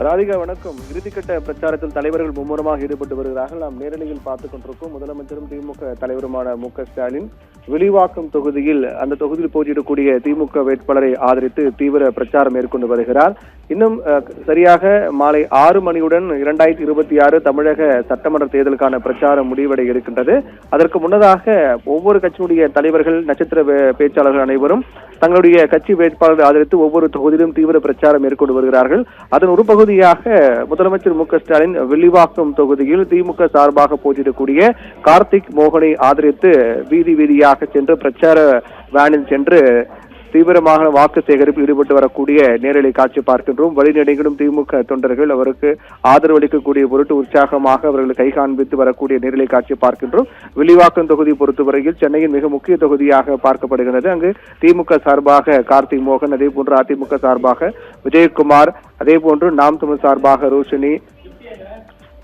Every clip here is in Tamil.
ராதிகா வணக்கம். இறுதிக்கட்ட பிரச்சாரத்தில் தலைவர்கள் மும்முரமாக ஈடுபட்டு வருகிறார்கள். நாம் நேரடியில் பார்த்துக் கொண்டிருக்கோம். முதலமைச்சரும் திமுக தலைவருமான மு.க.ஸ்டாலின் வில்லிவாக்கம் தொகுதியில் அந்த தொகுதியில் போட்டியிடக்கூடிய திமுக வேட்பாளரை ஆதரித்து தீவிர பிரச்சாரம் மேற்கொண்டு வருகிறார். இன்னும் சரியாக மாலை 6 மணியுடன் 2026 தமிழக சட்டமன்ற தேர்தலுக்கான பிரச்சாரம் முடிவடைய இருக்கின்றது. அதற்கு முன்னதாக ஒவ்வொரு கட்சியினுடைய தலைவர்கள், நட்சத்திர பேச்சாளர்கள் அனைவரும் தங்களுடைய கட்சி வேட்பாளரை ஆதரித்து ஒவ்வொரு தொகுதியிலும் தீவிர பிரச்சாரம் மேற்கொண்டு வருகிறார்கள். அதன் ஒரு பகுதியாக முதலமைச்சர் மு.க.ஸ்டாலின் வில்லிவாக்கம் தொகுதியில் திமுக சார்பாக போட்டியிடக்கூடிய கார்த்திக் மோகனை ஆதரித்து வீதி வீதியாக சென்று பிரச்சார வேனில் சென்று தீவிரமாக வாக்கு சேகரிப்பில் ஈடுபட்டு வரக்கூடிய நேரலை காட்சி பார்க்கின்றோம். வழிநெடுங்கிலும் திமுக தொண்டர்கள் அவருக்கு ஆதரவு அளிக்கக்கூடிய பொருட்டு உற்சாகமாக அவர்கள் கை காண்பித்து வரக்கூடிய நேரலை காட்சி பார்க்கின்றோம். வில்லிவாக்கம் தொகுதி பொறுத்தவரையில் சென்னையின் மிக முக்கிய தொகுதியாக பார்க்கப்படுகிறது. அங்கு திமுக சார்பாக கார்த்திக் மோகன், அதே போன்று அதிமுக சார்பாக விஜயகுமார், அதே போன்று நாம் தமிழ் சார்பாக ரோஷினி,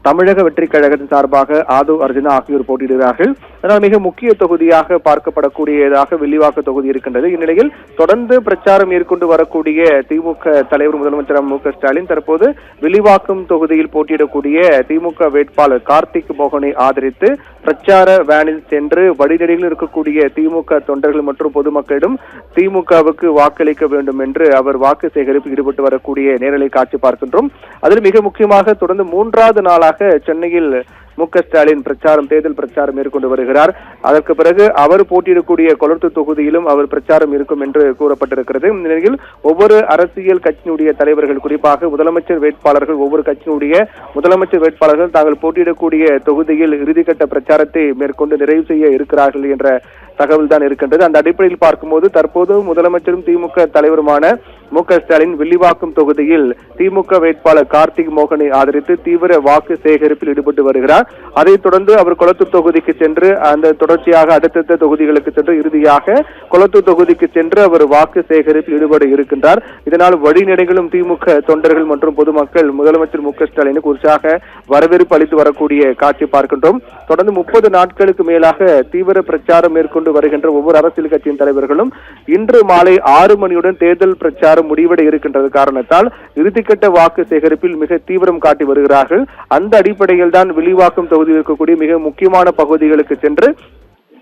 தமிழக வெற்றி கழகத்தின் சார்பாக ஆதவ் அர்ஜுனா ஆகியோர் போட்டியிடுகிறார்கள். அதனால் மிக முக்கிய தொகுதியாக பார்க்கப்படக்கூடியதாக வில்லிவாக்க தொகுதி இருக்கின்றது. இந்நிலையில் தொடர்ந்து பிரச்சாரம் மேற்கொண்டு வரக்கூடிய திமுக தலைவர் முதலமைச்சர் மு.க.ஸ்டாலின் தற்போது வில்லிவாக்கம் தொகுதியில் போட்டியிடக்கூடிய திமுக வேட்பாளர் கார்த்திக் மோகனை ஆதரித்து பிரச்சார வேனில் சென்று வழிநெடுகில் இருக்கக்கூடிய திமுக தொண்டர்கள் மற்றும் பொதுமக்களிடம் திமுகவுக்கு வாக்களிக்க வேண்டும் என்று அவர் வாக்கு சேகரிப்பில் ஈடுபட்டு வரக்கூடிய நேரலை காட்சி பார்க்கின்றோம். அதில் மிக முக்கியமாக தொடர்ந்து 3வது நாளாக சென்னையில் மு.க.ஸ்டாலின் தேர்தல் பிரச்சாரம் மேற்கொண்டு வருகிறார். அதற்கு பிறகு அவர் போட்டியிடக்கூடிய கொளத்தூர் தொகுதியிலும் அவர் பிரச்சாரம் இருக்கும் என்று கூறப்பட்டிருக்கிறது. இந்த நிலையில் ஒவ்வொரு அரசியல் கட்சியினுடைய தலைவர்கள், குறிப்பாக முதலமைச்சர் வேட்பாளர்கள், ஒவ்வொரு கட்சியினுடைய முதலமைச்சர் வேட்பாளர்கள் தாங்கள் போட்டியிடக்கூடிய தொகுதியில் இறுதிக்கட்ட பிரச்சாரத்தை மேற்கொண்டு நிறைவு செய்ய இருக்கிறார்கள் என்ற தகவல் தான் இருக்கின்றது. அந்த அடிப்படையில் பார்க்கும்போது தற்போது முதலமைச்சரும் திமுக தலைவருமான மு.க.ஸ்டாலின் வில்லிவாக்கம் தொகுதியில் திமுக வேட்பாளர் கார்த்திக் மோகனை ஆதரித்து தீவிர வாக்கு சேகரிப்பில் ஈடுபட்டு வருகிறார். அதைத் தொடர்ந்து அவர் கொளத்தூர் தொகுதிக்கு சென்று அந்த தொடர்ச்சியாக அடுத்தடுத்த தொகுதிகளுக்கு சென்று இறுதியாக கொளத்தூர் தொகுதிக்கு சென்று அவர் வாக்கு சேகரிப்பில் ஈடுபட இருக்கின்றார். இதனால் வழிநெடுங்கிலும் திமுக தொண்டர்கள் மற்றும் பொதுமக்கள் முதலமைச்சர் மு.க.ஸ்டாலினுக்கு உற்சாக வரவேற்பு அளித்து வரக்கூடிய காட்சி பார்க்கின்றோம். தொடர்ந்து 30 நாட்களுக்கு மேலாக தீவிர பிரச்சாரம் மேற்கொண்டு வருகின்ற ஒவ்வொரு அரசியல் கட்சியின் தலைவர்களும் இன்று மாலை 6 மணியுடன் தேர்தல் பிரச்சாரம் முடிவடை இருக்கின்றது காரணத்தால் இறுதிக்கட்ட வாக்கு சேகரிப்பில் மிக தீவிரம் காட்டி வருகிறார்கள். அந்த அடிப்படையில் தான் வில்லிவாக்கம் தொகுதியில் இருக்கக்கூடிய மிக முக்கியமான பகுதிகளுக்கு சென்று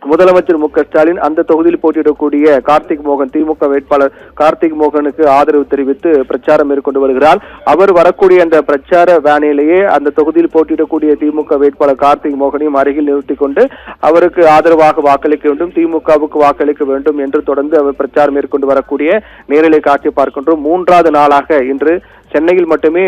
முதலமைச்சர் மு.க.ஸ்டாலின் அந்த தொகுதியில் போட்டியிடக்கூடிய கார்த்திக் மோகன், திமுக வேட்பாளர் கார்த்திக் மோகனுக்கு ஆதரவு தெரிவித்து பிரச்சாரம் மேற்கொண்டு வருகிறார். அவர் வரக்கூடிய அந்த பிரச்சார வேனிலேயே அந்த தொகுதியில் போட்டியிடக்கூடிய திமுக வேட்பாளர் கார்த்திக் மோகனையும் அருகில் நிறுத்திக் கொண்டு அவருக்கு ஆதரவாக வாக்களிக்க வேண்டும், திமுகவுக்கு வாக்களிக்க வேண்டும் என்று தொடர்ந்து அவர் பிரச்சாரம் மேற்கொண்டு வரக்கூடிய நேரலை காட்சி பார்க்கின்றோம். 3வது நாளாக இன்று சென்னையில் மட்டுமே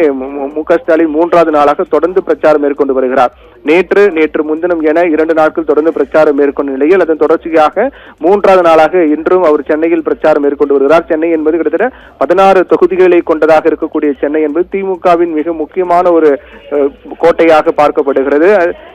மு.க.ஸ்டாலின் 3வது நாளாக தொடர்ந்து பிரச்சாரம் மேற்கொண்டு வருகிறார். நேற்று முன்தினம் என 2 நாட்கள் தொடர்ந்து பிரச்சாரம் மேற்கொண்ட நிலையில் அதன் தொடர்ச்சியாக 3வது நாளாக இன்றும் அவர் சென்னையில் பிரச்சாரம் மேற்கொண்டு வருகிறார். சென்னை என்பது கிட்டத்தட்ட 16 தொகுதிகளை கொண்டதாக இருக்கக்கூடிய சென்னை என்பது திமுகவின் மிக முக்கியமான ஒரு கோட்டையாக பார்க்கப்படுகிறது.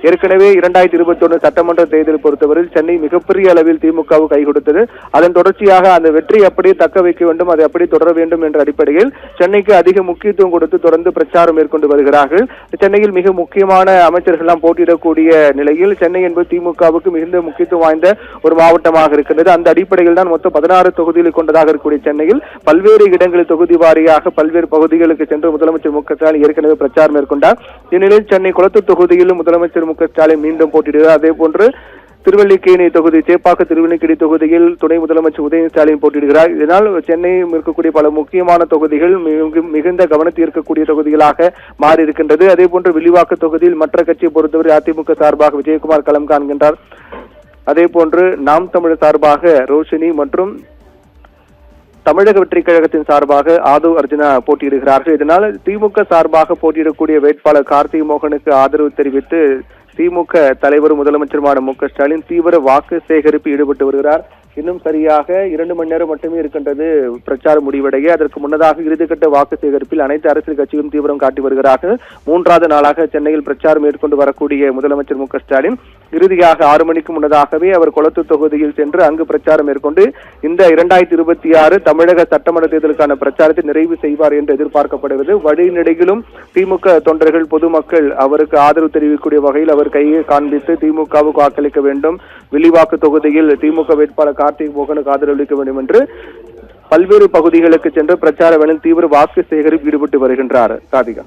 ஏற்கனவே 2021 சட்டமன்ற தேர்தல் பொறுத்தவரையில் சென்னை மிகப்பெரிய அளவில் திமுகவு கை கொடுத்தது. அதன் தொடர்ச்சியாக அந்த வெற்றி அப்படியே தக்க வைக்க வேண்டும், அதை அப்படியே தொடர வேண்டும் என்ற அடிப்படையில் சென்னைக்கு அதிக முக்கியத்துவம் கொடுத்து தொடர்ந்து பிரச்சாரம் மேற்கொண்டு வருகிறார்கள். சென்னையில் மிக முக்கியமான அமைச்சர்கள் போட்டியிடக்கூடிய நிலையில் சென்னை என்பது திமுகவுக்கு மிகுந்த முக்கியத்துவம் வாய்ந்த ஒரு மாவட்டமாக இருக்கிறது. அந்த அடிப்படையில் தான் மொத்தம் 16 தொகுதிகளை கொண்டதாக இருக்கக்கூடிய சென்னையில் பல்வேறு இடங்களில் தொகுதி வாரியாக பல்வேறு பகுதிகளுக்கு சென்று முதலமைச்சர் மு.க.ஸ்டாலின் ஏற்கனவே பிரச்சாரம் மேற்கொண்டார். இந்நிலையில் சென்னை கொளத்தூர் தொகுதியிலும் முதலமைச்சர் மு.க.ஸ்டாலின் மீண்டும் போட்டியிடுகிறார். அதே போன்று திருவல்லிக்கேணி தொகுதி, சேப்பாக்க திருவல்லிக்கேணி தொகுதியில் துணை முதலமைச்சர் உதயநிதி ஸ்டாலின் போட்டியிடுகிறார். இதனால் சென்னையில் இருக்கக்கூடிய பல முக்கியமான தொகுதிகள் மிகுந்த கவனத்தில் இருக்கக்கூடிய தொகுதிகளாக மாறி இருக்கின்றது. அதே போன்று வில்லிவாக்க தொகுதியில் மற்ற கட்சியை பொறுத்தவரை அதிமுக சார்பாக விஜயகுமார் களம் காண்கின்றார். அதே போன்று நாம் தமிழர் சார்பாக ரோஷினி மற்றும் தமிழக வெற்றி கழகத்தின் சார்பாக ஆதவ் அர்ஜுனா போட்டியிடுகிறார்கள். இதனால் திமுக சார்பாக போட்டியிடக்கூடிய வேட்பாளர் கார்த்திக் மோகனுக்கு ஆதரவு தெரிவித்து திமுக தலைவர் முதலமைச்சருமான மு.க.ஸ்டாலின் தீவிர வாக்கு சேகரிப்பில் ஈடுபட்டு வருகிறார். இன்னும் சரியாக 2 மணி நேரம் மட்டுமே இருக்கின்றது பிரச்சாரம் முடிவடைய. அதற்கு முன்னதாக இறுதிக்கட்ட வாக்கு சேகரிப்பில் அனைத்து அரசியல் கட்சிகளும் தீவிரம் காட்டி வருகிறார்கள். 3வது நாளாக சென்னையில் பிரச்சாரம் மேற்கொண்டு வரக்கூடிய முதலமைச்சர் மு.க.ஸ்டாலின் இறுதியாக 6 மணிக்கு முன்னதாகவே அவர் கொளத்தூர் தொகுதியில் சென்று அங்கு பிரச்சாரம் மேற்கொண்டு இந்த 2026 தமிழக சட்டமன்ற தேர்தலுக்கான பிரச்சாரத்தை நிறைவு செய்வார் என்று எதிர்பார்க்கப்படுகிறது. வழிநெடுகிலும் திமுக தொண்டர்கள், பொதுமக்கள் அவருக்கு ஆதரவு தெரிவிக்கக்கூடிய வகையில் அவர் கையை காண்பித்து திமுகவுக்கு வாக்களிக்க வேண்டும், வில்லிவாக்கு தொகுதியில் திமுக வேட்பாளர் கார்த்திக் மோகனுக்கு ஆதரவு அளிக்க வேண்டும் என்று பல்வேறு பகுதிகளுக்கு சென்று பிரச்சார வேளையில் தீவிர வாக்கு சேகரிப்பில் ஈடுபட்டு வருகின்றார். ராதிகா.